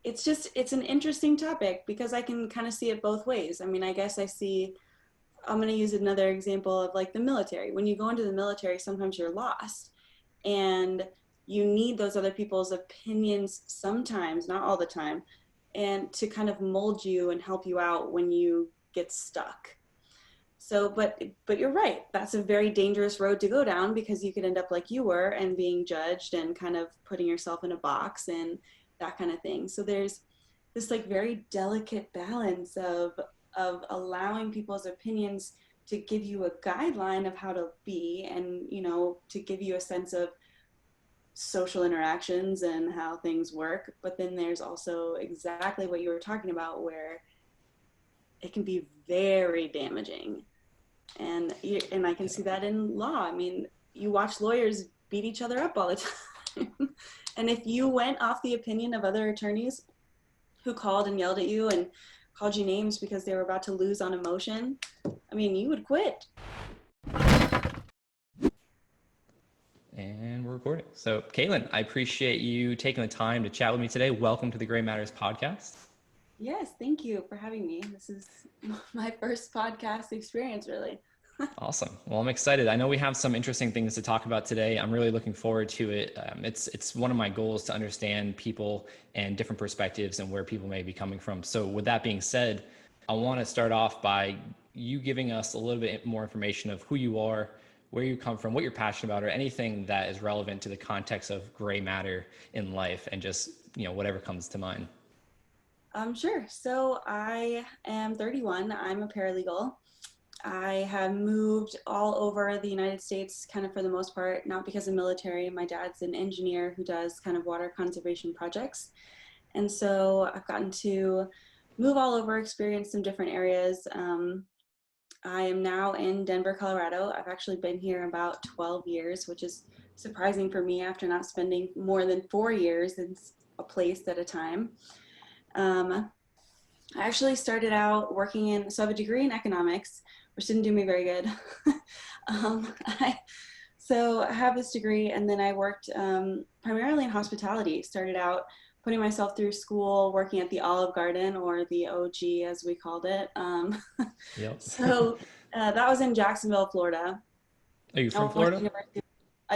it's an interesting topic because I can kind of see it both ways. I mean, I guess I'm going to use another example of like the military. When you go into the military, sometimes you're lost and you need those other people's opinions sometimes, not all the time, and to kind of mold you and help you out when you get stuck. So, but you're right. That's a very dangerous road to go down because you could end up like you were and being judged and kind of putting yourself in a box and that kind of thing. So there's this like very delicate balance of allowing people's opinions to give you a guideline of how to be and to give you a sense of social interactions and how things work. But then there's also exactly what you were talking about where it can be very damaging. And I can see that in law. I mean, you watch lawyers beat each other up all the time. And if you went off the opinion of other attorneys who called and yelled at you and called you names because they were about to lose on emotion, I mean, you would quit. And we're recording. So, Kaitlyn, I appreciate you taking the time to chat with me today. Welcome to the Gray Matters podcast. Yes, thank you for having me. This is my first podcast experience, really. Awesome. Well, I'm excited. I know we have some interesting things to talk about today. I'm really looking forward to it. It's one of my goals to understand people and different perspectives and where people may be coming from. So with that being said, I want to start off by you giving us a little bit more information of who you are, where you come from, what you're passionate about, or anything that is relevant to the context of gray matter in life, and just, whatever comes to mind. Sure. So I am 31. I'm a paralegal. I have moved all over the United States kind of for the most part, not because of military. My dad's an engineer who does kind of water conservation projects. And so I've gotten to move all over, experience some different areas. I am now in Denver, Colorado. I've actually been here about 12 years, which is surprising for me after not spending more than 4 years in a place at a time. I actually started out working so I have a degree in economics, which didn't do me very good. So I have this degree, and then I worked primarily in hospitality. Started out putting myself through school, working at the Olive Garden, or the OG as we called it. Yep. So that was in Jacksonville, Florida. Are you from Florida?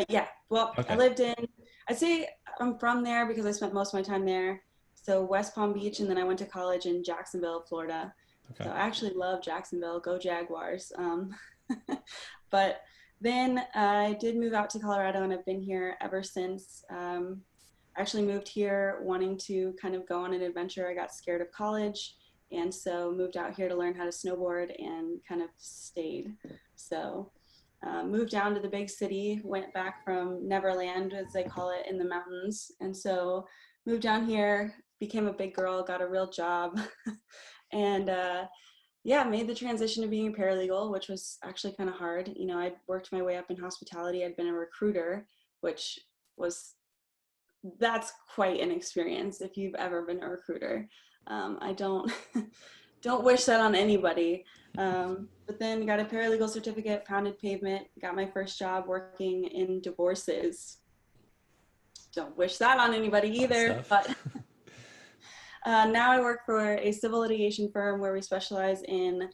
Yeah, well, Okay. I lived I'd say I'm from there because I spent most of my time there. So West Palm Beach, and then I went to college in Jacksonville, Florida. Okay. So I actually love Jacksonville. Go Jaguars. But then I did move out to Colorado, and I've been here ever since. I actually moved here wanting to kind of go on an adventure. I got scared of college, and so moved out here to learn how to snowboard and kind of stayed. So moved down to the big city, went back from Neverland, as they call it, in the mountains. And so moved down here, became a big girl, got a real job, and yeah, made the transition to being a paralegal, which was actually kind of hard. I'd worked my way up in hospitality. I'd been a recruiter, which that's quite an experience if you've ever been a recruiter. I don't don't wish that on anybody. But then got a paralegal certificate, founded Pavement, got my first job working in divorces. Don't wish that on anybody either, but now I work for a civil litigation firm where we specialize in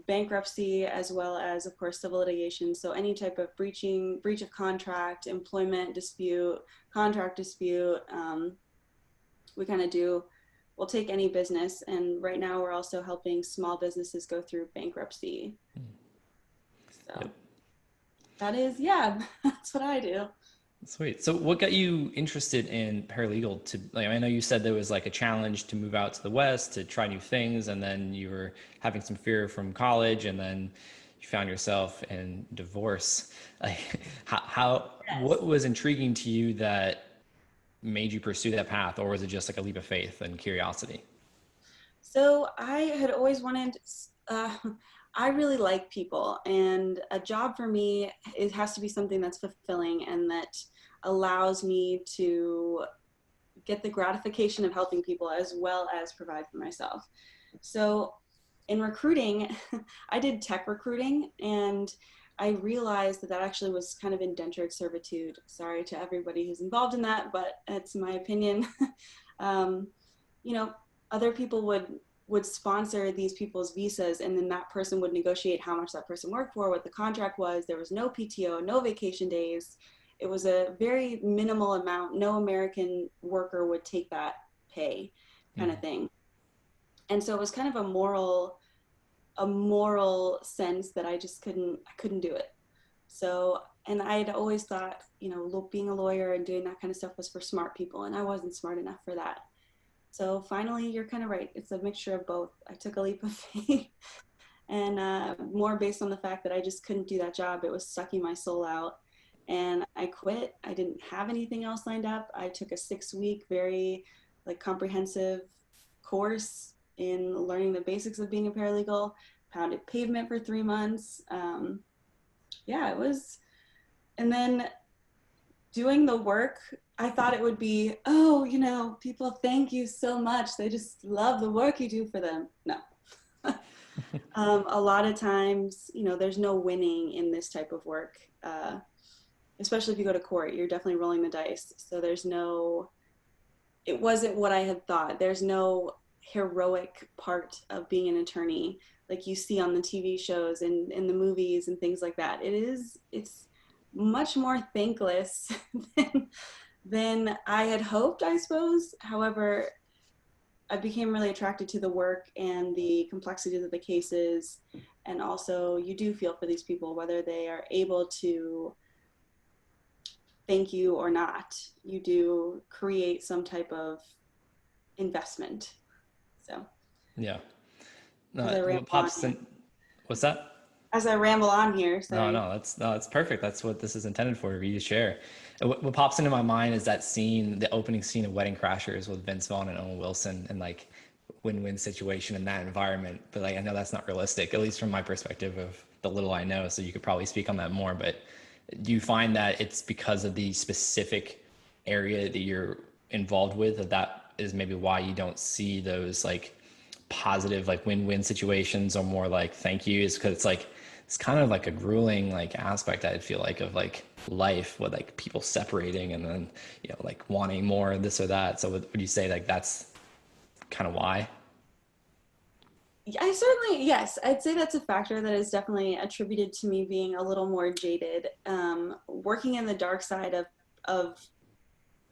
bankruptcy as well as, of course, civil litigation. So any type of breach of contract, employment dispute, contract dispute, we kind of do. We'll take any business, and right now we're also helping small businesses go through bankruptcy. So yep. That is, that's what I do. Sweet. So what got you interested in paralegal? I know you said there was like a challenge to move out to the West to try new things, and then you were having some fear from college, and then you found yourself in divorce. Like what was intriguing to you that made you pursue that path, or was it just like a leap of faith and curiosity? So I had always wanted, I really like people, and a job for me, it has to be something that's fulfilling and that allows me to get the gratification of helping people as well as provide for myself. So in recruiting, I did tech recruiting, and I realized that actually was kind of indentured servitude. Sorry to everybody who's involved in that, but it's my opinion. you know, other people would sponsor these people's visas, and then that person would negotiate how much that person worked for, what the contract was. There was no PTO, no vacation days. It was a very minimal amount. No American worker would take that pay, kind of Mhm. thing. And so it was kind of a moral sense that I couldn't do it. So, and I had always thought, being a lawyer and doing that kind of stuff was for smart people, and I wasn't smart enough for that. So finally, you're kind of right. It's a mixture of both. I took a leap of faith, and more based on the fact that I just couldn't do that job. It was sucking my soul out, and I quit. I didn't have anything else lined up. I took a 6-week, very like comprehensive course in learning the basics of being a paralegal. Pounded pavement for 3 months. Yeah, it was, and then doing the work, I thought it would be, oh, people thank you so much. They just love the work you do for them. No. A lot of times, there's no winning in this type of work, especially if you go to court. You're definitely rolling the dice. So it wasn't what I had thought. There's no heroic part of being an attorney like you see on the TV shows and in the movies and things like that. It's much more thankless than I had hoped, I suppose. However, I became really attracted to the work and the complexities of the cases. And also, you do feel for these people, whether they are able to thank you or not. You do create some type of investment. So, Yeah. as I What ramble on pops here, in, what's that? as I ramble on here, No, sorry. no, that's perfect. That's what this is intended for you to share. And what pops into my mind is that scene, the opening scene of Wedding Crashers with Vince Vaughn and Owen Wilson, and like win-win situation in that environment. But like, I know that's not realistic, at least from my perspective of the little I know. So you could probably speak on that more. But do you find that it's because of the specific area that you're involved with that is maybe why you don't see those like positive like win-win situations or more like thank you, is because it's kind of like a grueling like aspect I feel like of like life with like people separating and then like wanting more this or that. So would you say like that's kind of why? I certainly, yes, I'd say that's a factor that is definitely attributed to me being a little more jaded. Working in the dark side of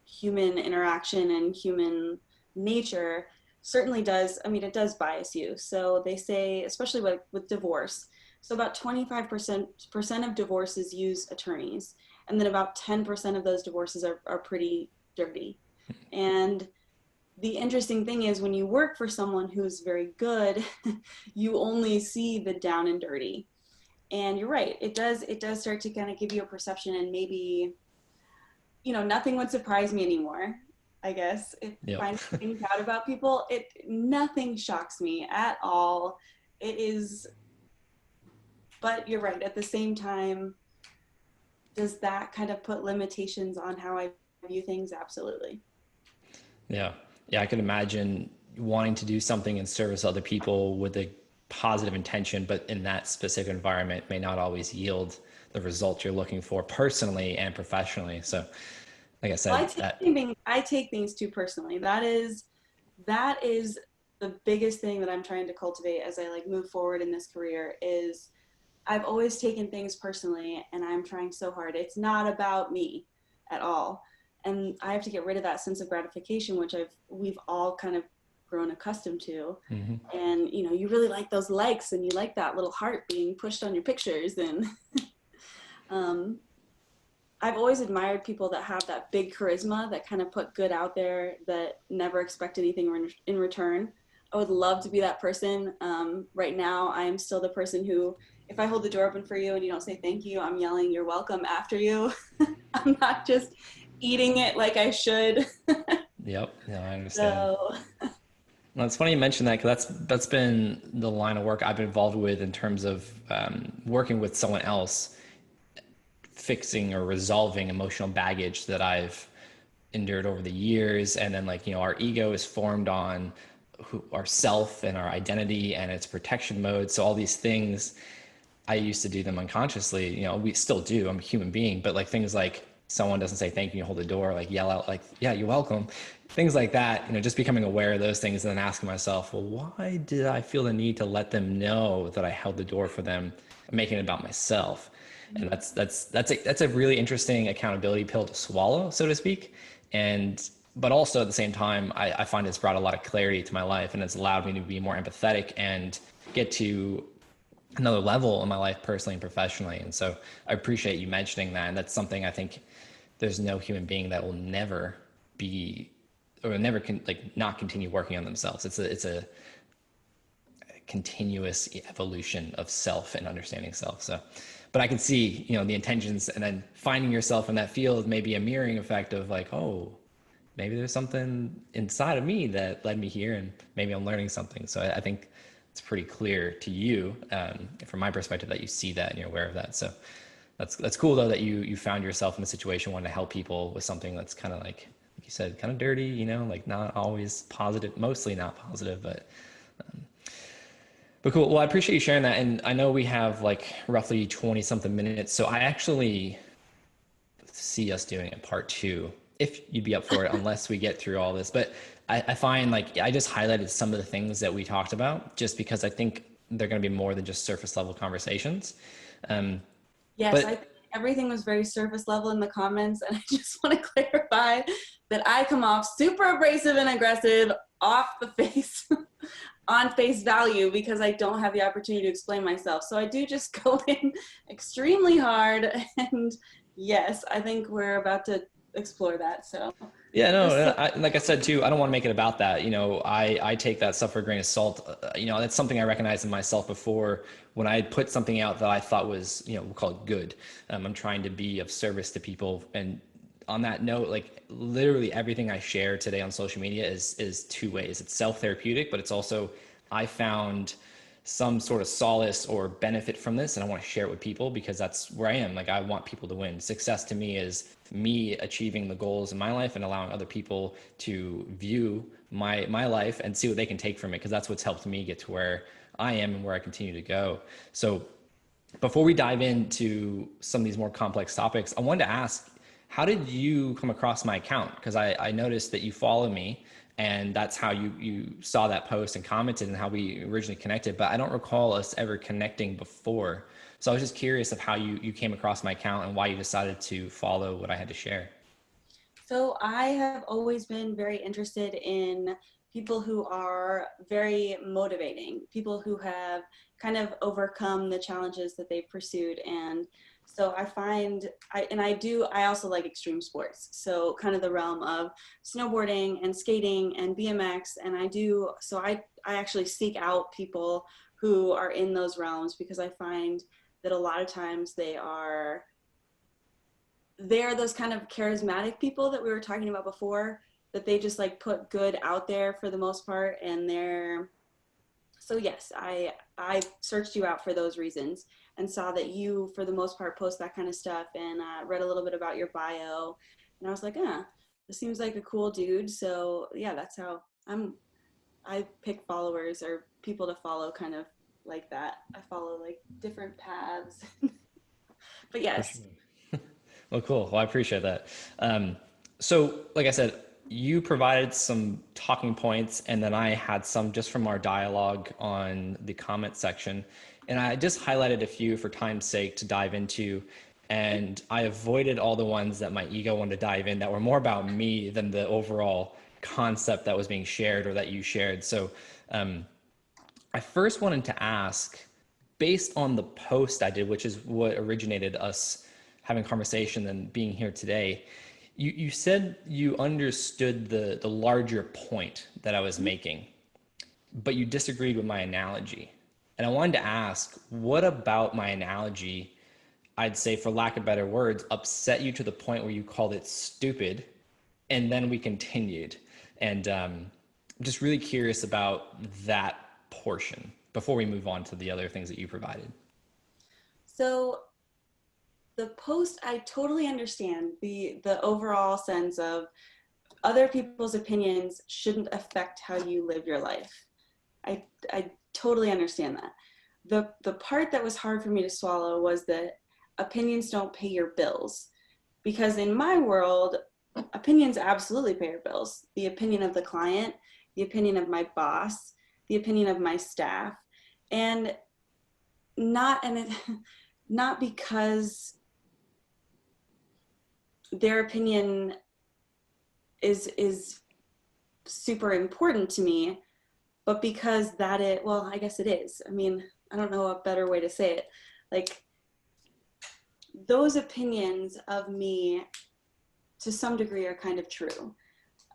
human interaction and human nature certainly does, I mean, it does bias you. So they say, especially with divorce, so about 25% of divorces use attorneys, and then about 10% of those divorces are pretty dirty. And the interesting thing is when you work for someone who's very good, you only see the down and dirty. And you're right, it does start to kind of give you a perception, and maybe nothing would surprise me anymore. I guess if Yep. finding things out about people, nothing shocks me at all. It is, but you're right. At the same time, does that kind of put limitations on how I view things? Absolutely. Yeah. Yeah, I could imagine wanting to do something in service of other people with a positive intention, but in that specific environment may not always yield the result you're looking for personally and professionally. So like I Well, said, that I take things too personally. That is the biggest thing that I'm trying to cultivate as I like move forward in this career is I've always taken things personally, and I'm trying so hard. It's not about me at all. And I have to get rid of that sense of gratification, which we've all kind of grown accustomed to. mhm. And you really like those likes, and you like that little heart being pushed on your pictures. And um, I've always admired people that have that big charisma, that kind of put good out there, that never expect anything in return. I would love to be that person. Right now, I am still the person who, if I hold the door open for you and you don't say thank you, I'm yelling, "You're welcome" after you. I'm not just eating it like I should. Yep. Yeah, I understand. So, Well, it's funny you mentioned that because that's been the line of work I've been involved with in terms of working with someone else, fixing or resolving emotional baggage that I've endured over the years. And then like, our ego is formed on our self and our identity and its protection mode. So all these things, I used to do them unconsciously, we still do, I'm a human being, but like things like someone doesn't say thank you and hold the door, like yell out like, yeah, you're welcome. Things like that, just becoming aware of those things and then asking myself, well, why did I feel the need to let them know that I held the door for them and making it about myself? And that's a really interesting accountability pill to swallow, so to speak. But also at the same time, I find it's brought a lot of clarity to my life, and it's allowed me to be more empathetic and get to another level in my life personally and professionally. And so I appreciate you mentioning that. And that's something I think there's no human being that will never be or never can like not continue working on themselves. It's a continuous evolution of self and understanding self. So, but I can see, the intentions, and then finding yourself in that field may be a mirroring effect of like, oh, maybe there's something inside of me that led me here, and maybe I'm learning something. So I think it's pretty clear to you, from my perspective, that you see that and you're aware of that. So that's cool though, that you found yourself in a situation wanting to help people with something that's kind of like you said, kind of dirty, like not always positive, mostly not positive, but cool. Well, I appreciate you sharing that. And I know we have like roughly 20 something minutes. So I actually see us doing a part two, if you'd be up for it, unless we get through all this. But I find like I just highlighted some of the things that we talked about just because I think they're going to be more than just surface level conversations. Um, Yes, I but think everything was very surface level in the comments, and I just want to clarify that I come off super abrasive and aggressive off the face, on face value, because I don't have the opportunity to explain myself. So I do just go in extremely hard, and yes, I think we're about to explore that. So yeah, no, just so like I said too, I don't want to make it about that. I take that stuff for a grain of salt. That's something I recognized in myself before when I put something out that I thought was, we'll call it good. I'm trying to be of service to people. And on that note, like literally everything I share today on social media is two ways. It's self-therapeutic, but it's also, I found some sort of solace or benefit from this, and I want to share it with people because that's where I am. Like I want people to win. Success to me is me achieving the goals in my life and allowing other people to view my life and see what they can take from it, because that's what's helped me get to where I am and where I continue to go. So before we dive into some of these more complex topics, I wanted to ask, how did you come across my account? Because I noticed that you follow me, and that's how you saw that post and commented, and how we originally connected. But I don't recall us ever connecting before. So I was just curious of how you came across my account and why you decided to follow what I had to share. So I have always been very interested in people who are very motivating, people who have kind of overcome the challenges that they've pursued. And so I find, I also like extreme sports. So kind of the realm of snowboarding and skating and BMX. And I actually seek out people who are in those realms, because I find that a lot of times they're those kind of charismatic people that we were talking about before, that they just like put good out there for the most part. And so yes, I searched you out for those reasons, and saw that you for the most part post that kind of stuff, and read a little bit about your bio, and I was like, this seems like a cool dude. So yeah, that's how I pick followers or people to follow, kind of like that. I follow like different paths. But For yes. sure. Well, cool. Well, I appreciate that. So, like I said, you provided some talking points, and then I had some just from our dialogue on the comment section. And I just highlighted a few for time's sake to dive into. And I avoided all the ones that my ego wanted to dive in that were more about me than the overall concept that was being shared or that you shared. So, I first wanted to ask, based on the post I did, which is what originated us having conversation and being here today, you said you understood the larger point that I was making, but you disagreed with my analogy. And I wanted to ask, what about my analogy, I'd say for lack of better words, upset you to the point where you called it stupid? And then we continued. And I'm just really curious about that portion before we move on to the other things that you provided. So the post, I totally understand the overall sense of other people's opinions shouldn't affect how you live your life. I totally understand that. The part that was hard for me to swallow was that opinions don't pay your bills. Because in my world, opinions absolutely pay your bills. The opinion of the client, the opinion of my boss, the opinion of my staff, and not and it, not because their opinion is super important to me, but because that it well, I guess it is. I mean, I don't know a better way to say it. Like those opinions of me to some degree are kind of true.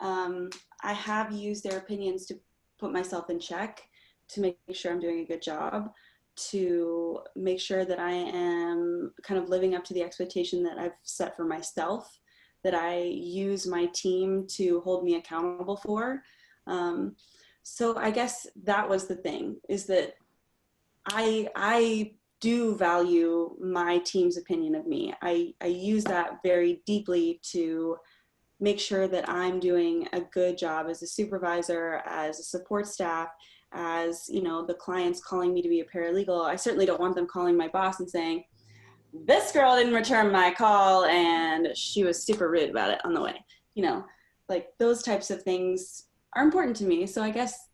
Um, I have used their opinions to put myself in check, to make sure I'm doing a good job, to make sure that I am kind of living up to the expectation that I've set for myself, that I use my team to hold me accountable for. Um, so I guess that was the thing, is that I do value my team's opinion of me. I use that very deeply to make sure that I'm doing a good job as a supervisor, as a support staff, as the clients calling me to be a paralegal. I certainly don't want them calling my boss and saying, this girl didn't return my call and she was super rude about it on the way. You know, like those types of things are important to me. So I guess,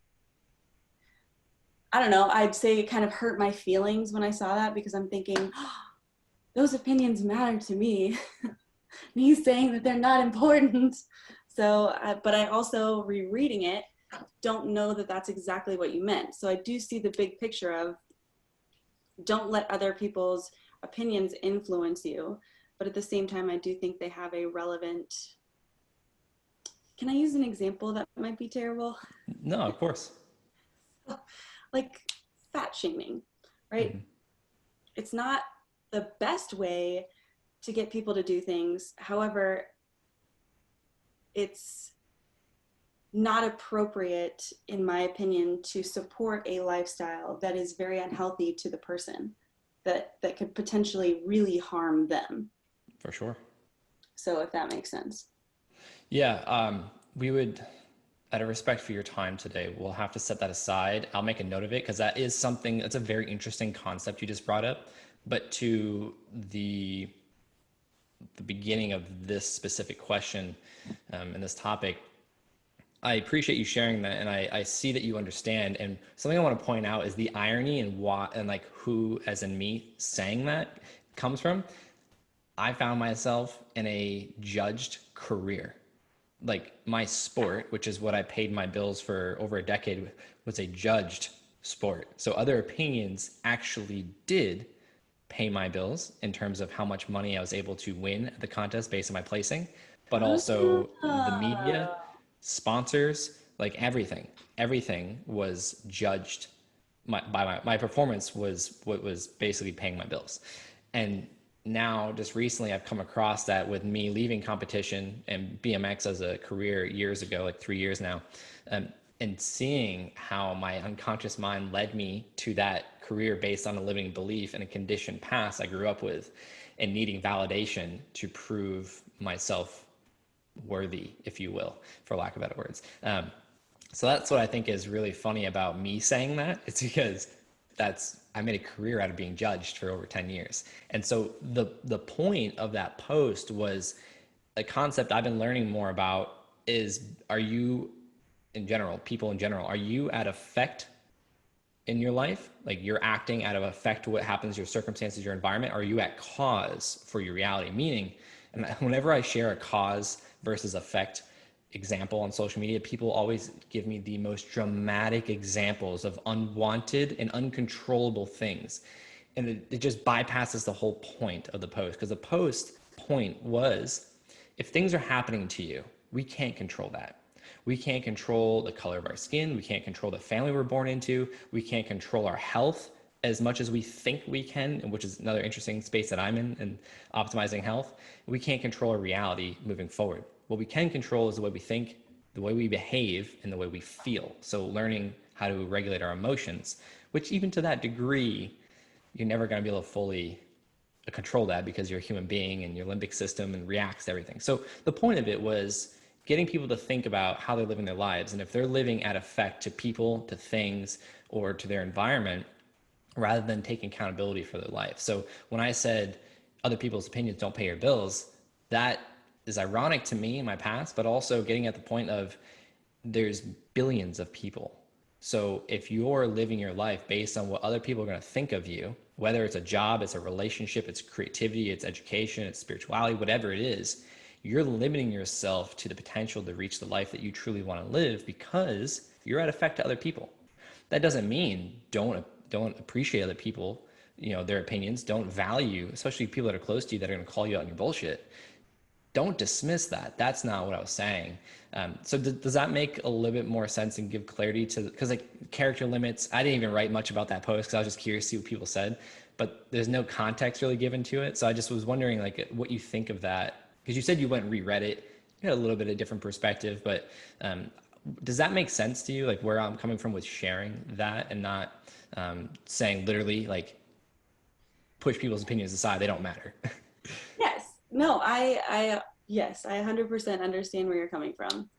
I don't know, I'd say it kind of hurt my feelings when I saw that, because I'm thinking, oh, those opinions matter to me. Me saying that they're not important. So, but I also, rereading it, don't know that that's exactly what you meant. So I do see the big picture of, don't let other people's opinions influence you. But at the same time, I do think they have a relevant, can I use an example that might be terrible? No, of course. Like fat shaming, right? Mm-hmm. It's not the best way to get people to do things. However, it's not appropriate, in my opinion, to support a lifestyle that is very unhealthy to the person, that could potentially really harm them. For sure. So if that makes sense. Yeah, we would, out of respect for your time today, we'll have to set that aside. I'll make a note of it because that is something that's a very interesting concept you just brought up. But to the beginning of this specific question and this topic, I appreciate you sharing that, and I see that you understand. And something I want to point out is the irony and why, and like who, as in me, saying that comes from. I found myself in a judged career. Like my sport, which is what I paid my bills for over a decade, was a judged sport. So other opinions actually did pay my bills in terms of how much money I was able to win at the contest based on my placing, but also the media, Ah. sponsors, like everything was judged. My performance was what was basically paying my bills. And now just recently I've come across that with me leaving competition and BMX as a career years ago, like 3 years now, um, and seeing how my unconscious mind led me to that career based on a limiting belief and a conditioned past I grew up with, and needing validation to prove myself worthy, if you will, for lack of better words. So that's what I think is really funny about me saying that. It's because I made a career out of being judged for over 10 years. And so the point of that post was a concept I've been learning more about is, are you in general, people in general, are you at effect in your life? Like you're acting out of effect to what happens, your circumstances, your environment? Or are you at cause for your reality? Meaning, and whenever I share a cause versus effect example on social media, people always give me the most dramatic examples of unwanted and uncontrollable things. And it just bypasses the whole point of the post, because the post point was, if things are happening to you, we can't control that. We can't control the color of our skin. We can't control the family we're born into. We can't control our health as much as we think we can, which is another interesting space that I'm in optimizing health. We can't control our reality moving forward. What we can control is the way we think, the way we behave, and the way we feel. So learning how to regulate our emotions, which even to that degree, you're never going to be able to fully control that because you're a human being and your limbic system and reacts to everything. So the point of it was getting people to think about how they're living their lives. And if they're living at effect to people, to things, or to their environment, rather than taking accountability for their life. So when I said other people's opinions don't pay your bills, that is ironic to me in my past, but also getting at the point of there's billions of people. So if you're living your life based on what other people are going to think of you, whether it's a job, it's a relationship, it's creativity, it's education, it's spirituality, whatever it is, you're limiting yourself to the potential to reach the life that you truly want to live because you're at effect to other people. That doesn't mean don't appreciate other people, their opinions, don't value, especially people that are close to you that are going to call you out on your bullshit. Don't dismiss that. That's not what I was saying. So does that make a little bit more sense and give clarity to, because like character limits, I didn't even write much about that post because I was just curious to see what people said, but there's no context really given to it. So I just was wondering like what you think of that, because you said you went and reread it, you had a little bit of different perspective, but does that make sense to you? Like where I'm coming from with sharing that and not saying literally like push people's opinions aside, they don't matter. Yes. No, yes, I 100% understand where you're coming from.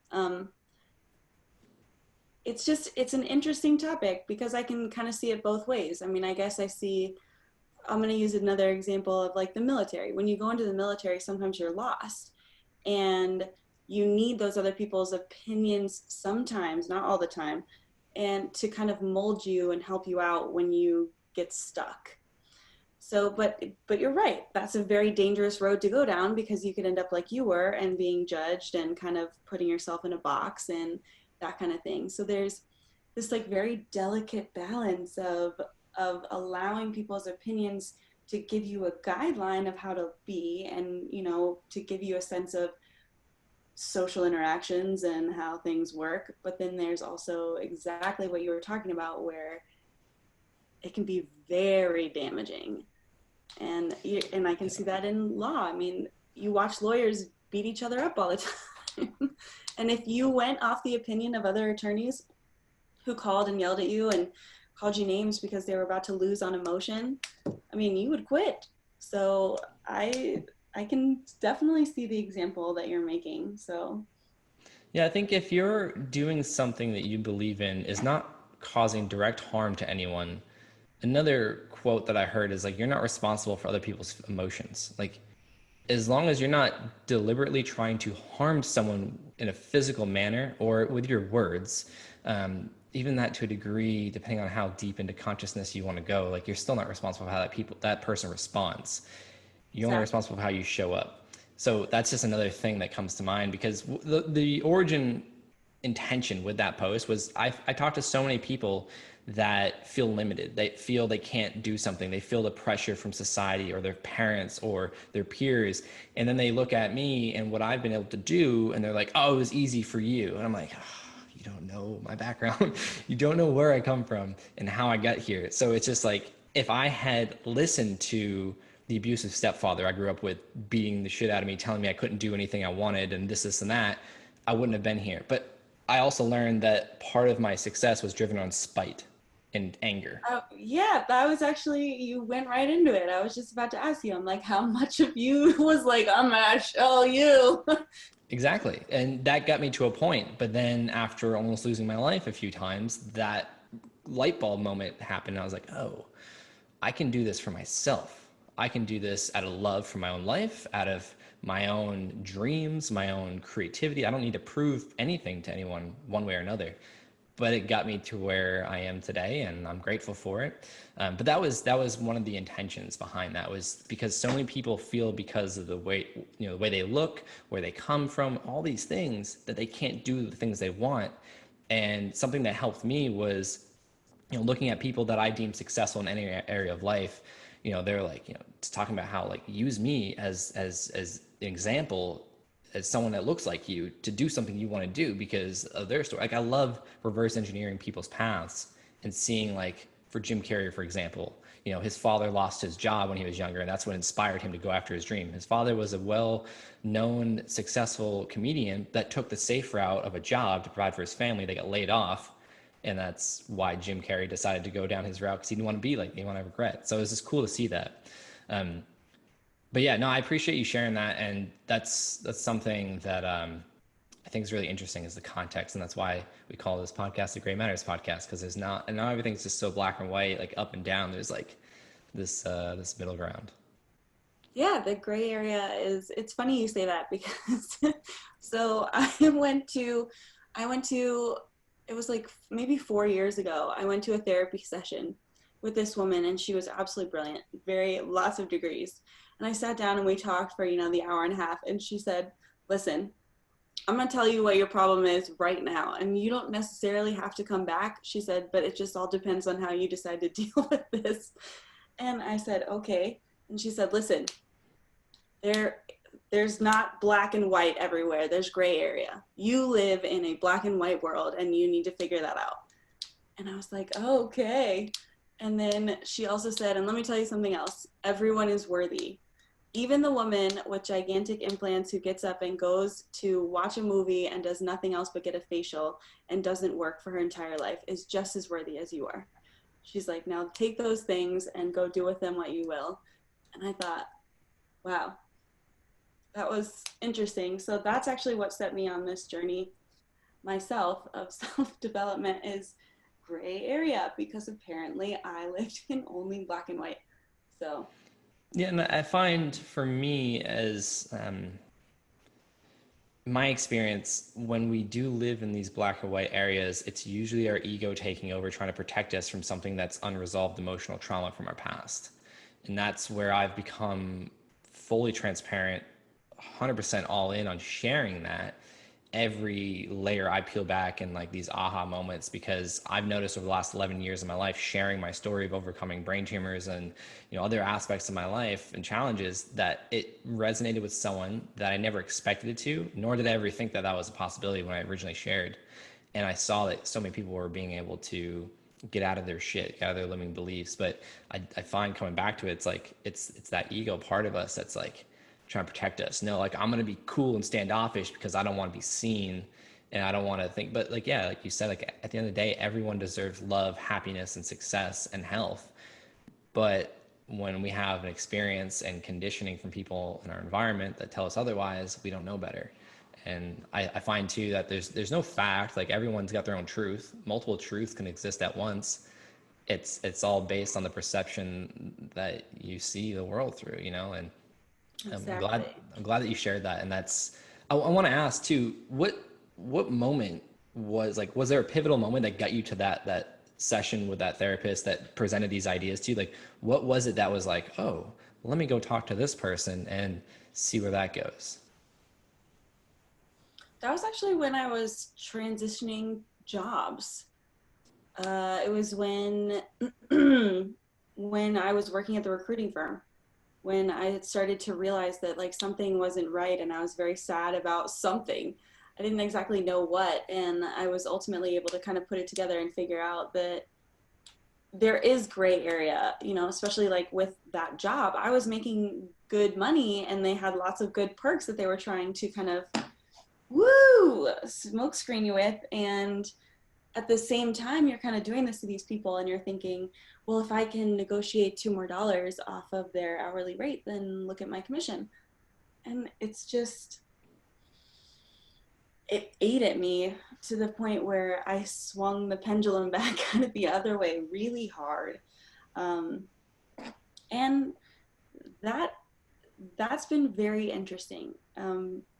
It's an interesting topic because I can kind of see it both ways. I mean, I guess I'm going to use another example of like the military. When you go into the military, sometimes you're lost and you need those other people's opinions sometimes, not all the time, and to kind of mold you and help you out when you get stuck. So, but you're right. That's a very dangerous road to go down because you could end up like you were and being judged and kind of putting yourself in a box and that kind of thing. So there's this like very delicate balance of allowing people's opinions to give you a guideline of how to be and to give you a sense of social interactions and how things work. But then there's also exactly what you were talking about where it can be very damaging, and I can see that in law. I mean, you watch lawyers beat each other up all the time. And if you went off the opinion of other attorneys who called and yelled at you and called you names because they were about to lose on emotion, I mean, you would quit. So I can definitely see the example that you're making. So Yeah, I think if you're doing something that you believe in is not causing direct harm to anyone, another quote that I heard is like, you're not responsible for other people's emotions. Like, as long as you're not deliberately trying to harm someone in a physical manner or with your words, even that to a degree, depending on how deep into consciousness you want to go, like you're still not responsible for how that person responds. You're only exactly. responsible for how you show up. So that's just another thing that comes to mind because the origin intention with that post was I talked to so many people that feel limited. They feel they can't do something. They feel the pressure from society or their parents or their peers. And then they look at me and what I've been able to do and they're like, oh, it was easy for you. And I'm like, oh, you don't know my background. You don't know where I come from and how I got here. So it's just like, if I had listened to the abusive stepfather I grew up with beating the shit out of me, telling me I couldn't do anything I wanted and this and that, I wouldn't have been here. But I also learned that part of my success was driven on spite and anger. Yeah, that was actually, you went right into it. I was just about to ask you, I'm like, how much of you was like, I'm gonna show you? Exactly. And that got me to a point. But then after almost losing my life a few times, that light bulb moment happened. I was like, oh, I can do this for myself. I can do this out of love for my own life, out of my own dreams, my own creativity. I don't need to prove anything to anyone one way or another. But it got me to where I am today, and I'm grateful for it. But that was one of the intentions behind that, was because so many people feel because of the way the way they look, where they come from, all these things that they can't do the things they want. And something that helped me was looking at people that I deem successful in any area of life. They're like, just talking about how like use me as an example, as someone that looks like you to do something you want to do because of their story. Like I love reverse engineering people's paths and seeing, like, for Jim Carrey, for example, his father lost his job when he was younger, and that's what inspired him to go after his dream. His father was a well-known, successful comedian that took the safe route of a job to provide for his family. They got laid off, and that's why Jim Carrey decided to go down his route, because he didn't want to be like, he didn't want to regret. So it was just cool to see that. But yeah, no, I appreciate you sharing that, and that's something that I think is really interesting, is the context, and that's why we call this podcast the Gray Matters podcast, because there's not, and not everything's just so black and white, like up and down. There's like this middle ground. Yeah, the gray area is, it's funny you say that because so I went to, it was like maybe 4 years ago, I went to a therapy session with this woman and she was absolutely brilliant, very, lots of degrees. And I sat down and we talked for, the hour and a half and she said, listen, I'm going to tell you what your problem is right now. And you don't necessarily have to come back. She said, but it just all depends on how you decide to deal with this. And I said, okay. And she said, listen, there there's not black and white everywhere. There's gray area. You live in a black and white world and you need to figure that out. And I was like, oh, okay. And then she also said, and let me tell you something else. Everyone is worthy. Even the woman with gigantic implants who gets up and goes to watch a movie and does nothing else but get a facial and doesn't work for her entire life is just as worthy as you are. She's like, now take those things and go do with them what you will. And I thought, wow, that was interesting. So that's actually what set me on this journey myself of self-development is gray area because apparently I lived in only black and white. So Yeah, and I find for me as my experience, when we do live in these black and white areas, it's usually our ego taking over, trying to protect us from something that's unresolved emotional trauma from our past. And that's where I've become fully transparent, 100% all in on sharing that every layer I peel back and like these aha moments, because I've noticed over the last 11 years of my life sharing my story of overcoming brain tumors and other aspects of my life and challenges, that it resonated with someone that I never expected it to, nor did I ever think that that was a possibility when I originally shared. And I saw that so many people were being able to get out of their shit, get out of their limiting beliefs. But I find coming back to it, it's like it's that ego part of us that's like trying to protect us. No, like I'm gonna be cool and standoffish because I don't want to be seen and I don't want to think. But like yeah, like you said, like at the end of the day, everyone deserves love, happiness, and success and health. But when we have an experience and conditioning from people in our environment that tell us otherwise, we don't know better. And I find too that there's no fact. Like everyone's got their own truth. Multiple truths can exist at once. It's all based on the perception that you see the world through, and I'm glad exactly. I'm glad that you shared that. And that's I want to ask too, what moment was there a pivotal moment that got you to that session with that therapist that presented these ideas to you? Like what was it that was like, oh, let me go talk to this person and see where that goes? That was actually when I was transitioning jobs. It was when when I was working at the recruiting firm, when I had started to realize that like something wasn't right and I was very sad about something. I didn't exactly know what, and I was ultimately able to kind of put it together and figure out that there is gray area, especially like with that job. I was making good money and they had lots of good perks that they were trying to kind of woo smoke screen you with, and at the same time you're kind of doing this to these people and you're thinking, well, if I can negotiate $2 more off of their hourly rate, then look at my commission. And it's just, it ate at me to the point where I swung the pendulum back kind of the other way really hard. um, and that that's been very interesting.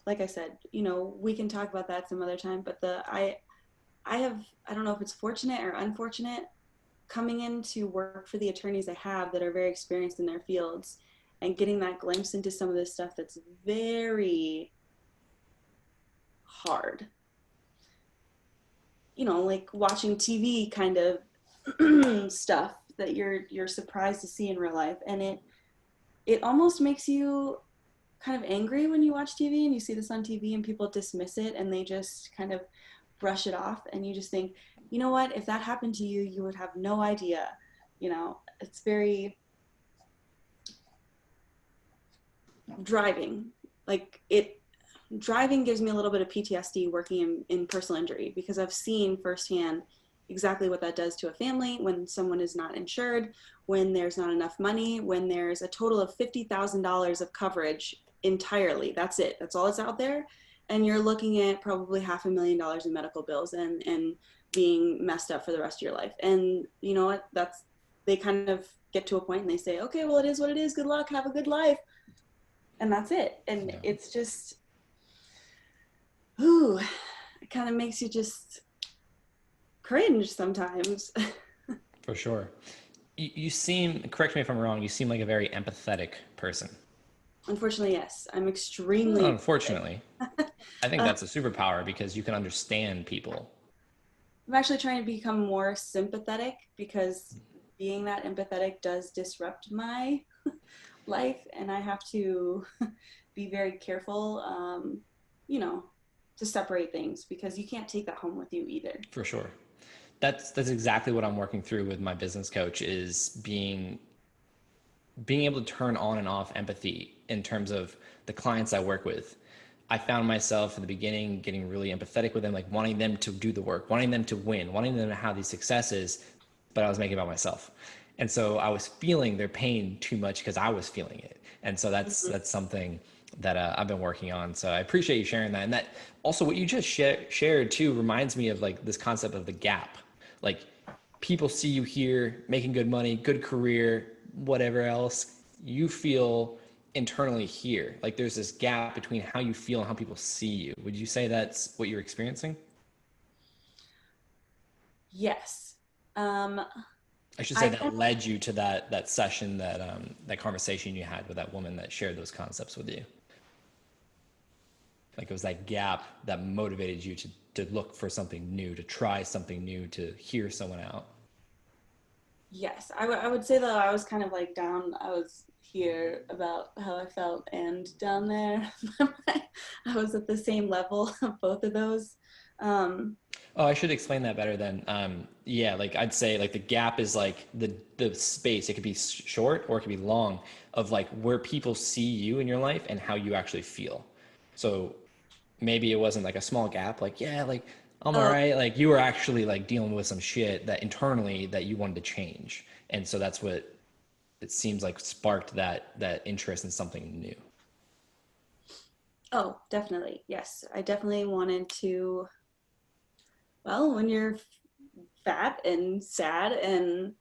Like I said, we can talk about that some other time, but I don't know if it's fortunate or unfortunate coming in to work for the attorneys I have that are very experienced in their fields and getting that glimpse into some of this stuff that's very hard. Like watching TV kind of stuff that you're surprised to see in real life, and it almost makes you kind of angry when you watch TV and you see this on TV and people dismiss it and they just kind of brush it off, and you just think, you know what, if that happened to you, you would have no idea. It's very driving. Like it driving gives me a little bit of PTSD working in personal injury because I've seen firsthand exactly what that does to a family when someone is not insured, when there's not enough money, when there's a total of $50,000 of coverage entirely. That's it. That's all that's out there. And you're looking at probably $500,000 in medical bills and being messed up for the rest of your life. And you know what? They kind of get to a point and they say, okay, well, it is what it is. Good luck. Have a good life. and that's it. And Yeah, it's just, ooh, it kind of makes you just cringe sometimes. for sure. You seem, correct me if I'm wrong, you seem like a very empathetic person. Unfortunately, yes, I'm extremely Unfortunately, I think uh, that's a superpower because you can understand people. I'm actually trying to become more sympathetic because being that empathetic does disrupt my life, and I have to be very careful, you know, to separate things because you can't take that home with you either. For sure. That's exactly what I'm working through with my business coach is being able to turn on and off empathy in terms of the clients I work with. I found myself in the beginning getting really empathetic with them, like wanting them to do the work, wanting them to win, wanting them to have these successes, but I was making it about myself. And so I was feeling their pain too much because I was feeling it. And so Mm-hmm. that's something that I've been working on. So I appreciate you sharing that. And that also what you just shared too reminds me of like this concept of the gap. Like people see you here making good money, good career, whatever else, you feel internally here. Like there's this gap between how you feel and how people see you. Would you say that's what you're experiencing? Yes. Um, I should say I that kind led you to that session, that conversation you had with that woman that shared those concepts with you. Like it was that gap that motivated you to look for something new, to try something new, to hear someone out. yes, I would say that I was kind of like down. I was here about how I felt, and down there, I was at the same level of both of those. Um, Oh, I should explain that better then. Yeah, like I'd say like the gap is like the space. It could be short or it could be long of like where people see you in your life and how you actually feel. So maybe it wasn't like a small gap, like yeah, like I'm all oh, right. Like you were actually like dealing with some shit that internally that you wanted to change, and so that's what it seems like sparked that interest in something new. oh, definitely. Yes, I definitely wanted to. Well, when you're fat and sad and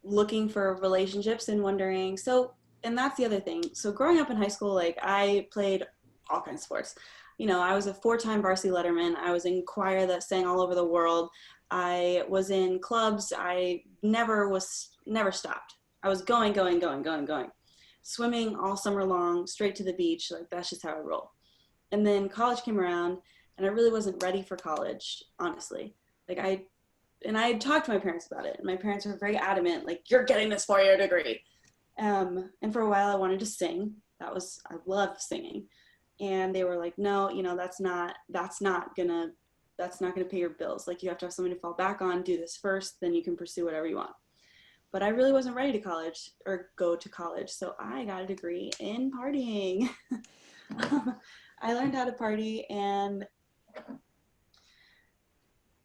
looking for relationships and wondering, so, and that's the other thing. So, growing up in high school, like I played all kinds of sports. You know, I was a 4-time varsity letterman. I was in choir that sang all over the world. I was in clubs. I never stopped. I was going, going, going, going, going. Swimming all summer long, straight to the beach. Like that's just how I roll. And then college came around, and I really wasn't ready for college, honestly. Like I had talked to my parents about it, and my parents were very adamant, like, you're getting this 4-year degree. And for a while, I wanted to sing. I loved singing. And they were like, no, that's not gonna pay your bills. Like, you have to have something to fall back on. Do this first, then you can pursue whatever you want. But I really wasn't ready to college or go to college. So I got a degree in partying. I learned how to party, and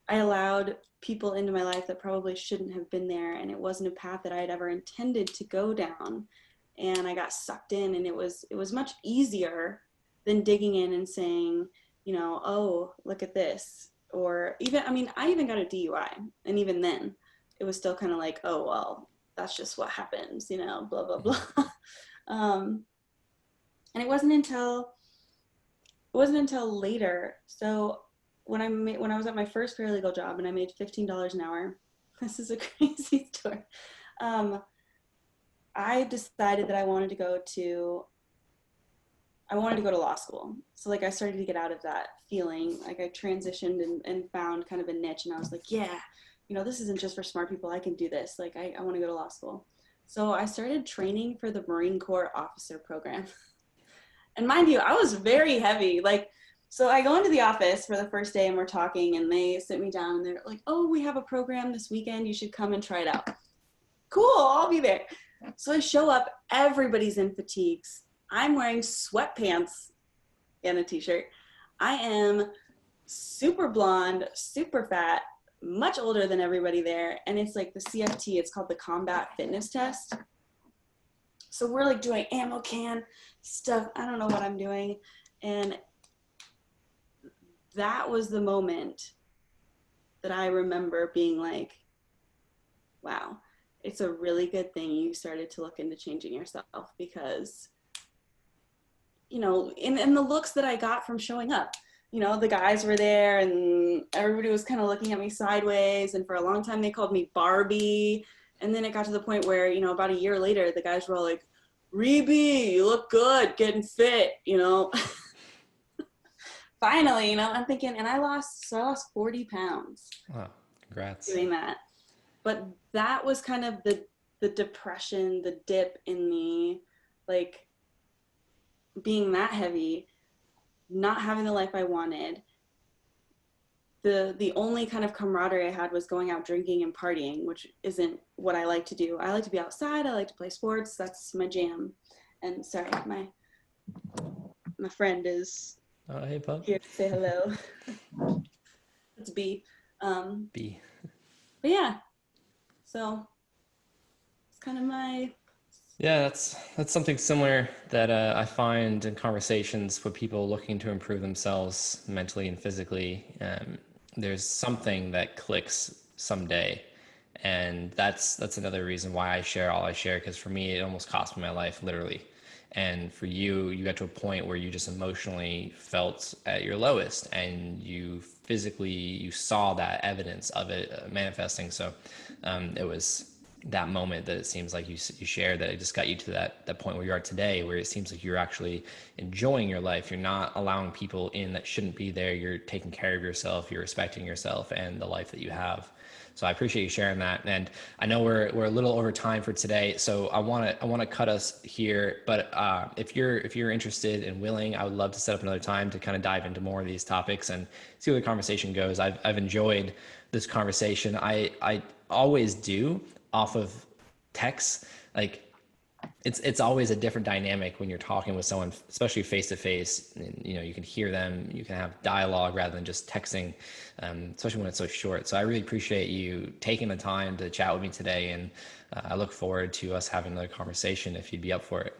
I allowed people into my life that probably shouldn't have been there, and it wasn't a path that I had ever intended to go down. And I got sucked in, and it was much easier than digging in and saying, oh, look at this. Or even, I mean, I even got a DUI, and even then it was still kind of like, oh well, that's just what happens, blah blah blah. um, and it wasn't until later. So when I was at my first paralegal job and I made $15 an hour, this is a crazy story. Um, I decided that I wanted to go to law school. So like I started to get out of that feeling. Like I transitioned and found kind of a niche, and I was like, yeah, this isn't just for smart people. I can do this. Like I want to go to law school. So I started training for the Marine Corps officer program. And mind you, I was very heavy. Like, so I go into the office for the first day and we're talking, and they sit me down and they're like, oh, we have a program this weekend. You should come and try it out. Cool, I'll be there. So I show up, everybody's in fatigues. I'm wearing sweatpants and a t-shirt. I am super blonde, super fat, much older than everybody there. And it's like the CFT, it's called the Combat Fitness Test. So we're like doing ammo can stuff. I don't know what I'm doing. And that was the moment that I remember being like, wow, it's a really good thing you started to look into changing yourself, because you know, in the looks that I got from showing up. You know, the guys were there and everybody was kind of looking at me sideways. And for a long time, they called me Barbie. And then it got to the point where, you know, about a year later, the guys were all like, Reibe, you look good, getting fit, you know. Finally, you know, I'm thinking, and I lost 40 pounds. Wow, congrats. Doing that. But that was kind of the depression, the dip in me, like being that heavy, not having the life I wanted. The only kind of camaraderie I had was going out drinking and partying, which isn't what I like to do. I like to be outside. I like to play sports. That's my jam. And sorry, my friend is Hey, bud. here to say hello. It's B. B. But yeah, so it's kind of my. Yeah, that's something similar that I find in conversations with people looking to improve themselves mentally and physically. There's something that clicks someday, and that's another reason why I share all I share. Because for me, it almost cost me my life, literally. And for you, you got to a point where you just emotionally felt at your lowest, and you physically you saw that evidence of it manifesting. So it was that moment that it seems like you shared that it just got you to that point where you are today, where it seems like you're actually enjoying your life. You're not allowing people in that shouldn't be there. You're taking care of yourself. You're respecting yourself and the life that you have. So I appreciate you sharing that. And I know we're a little over time for today, so I want to cut us here. But if you're interested and willing, I would love to set up another time to kind of dive into more of these topics and see where the conversation goes. I've enjoyed this conversation. I always do off of text. Like it's always a different dynamic when you're talking with someone, especially face to face. You know, you can hear them, you can have dialogue rather than just texting, especially when it's so short. So I really appreciate you taking the time to chat with me today, and I look forward to us having another conversation if you'd be up for it.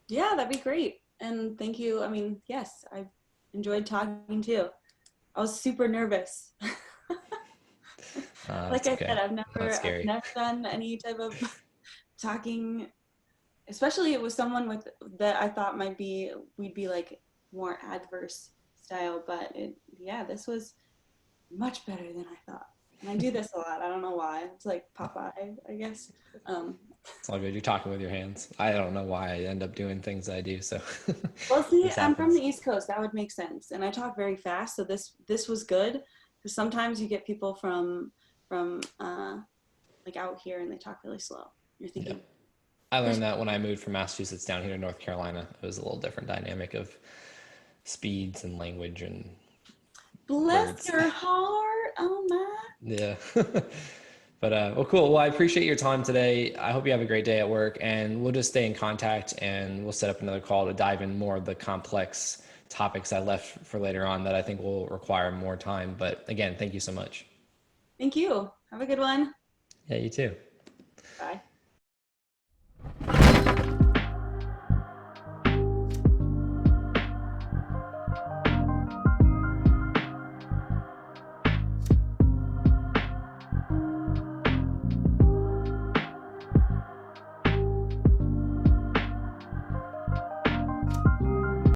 Yeah, that'd be great. And thank you. I mean, yes, I've enjoyed talking too. I was super nervous. Like It's I okay. said, Not I've scary. never done any type of talking, especially it was someone with that I thought we'd be like more adverse style, but yeah, this was much better than I thought. And I do this a lot. I don't know why. It's like Popeye, I guess. Um, It's all good. You're talking with your hands. I don't know why I end up doing things I do. So well, see, this I'm from the happens. East Coast. That would make sense. And I talk very fast, so this was good because sometimes you get people from like out here and they talk really slow. You're Yeah. thinking, I there's learned that when I moved from Massachusetts down here to North Carolina. It was a little different dynamic of speeds and language and bless words. your heart. Oh my. Yeah. But well, cool. Well, I appreciate your time today. I hope you have a great day at work, and we'll just stay in contact, and we'll set up another call to dive in more of the complex topics I left for later on that I think will require more time. But again, thank you so much. Thank you. Have a good one. Yeah, you too. Bye.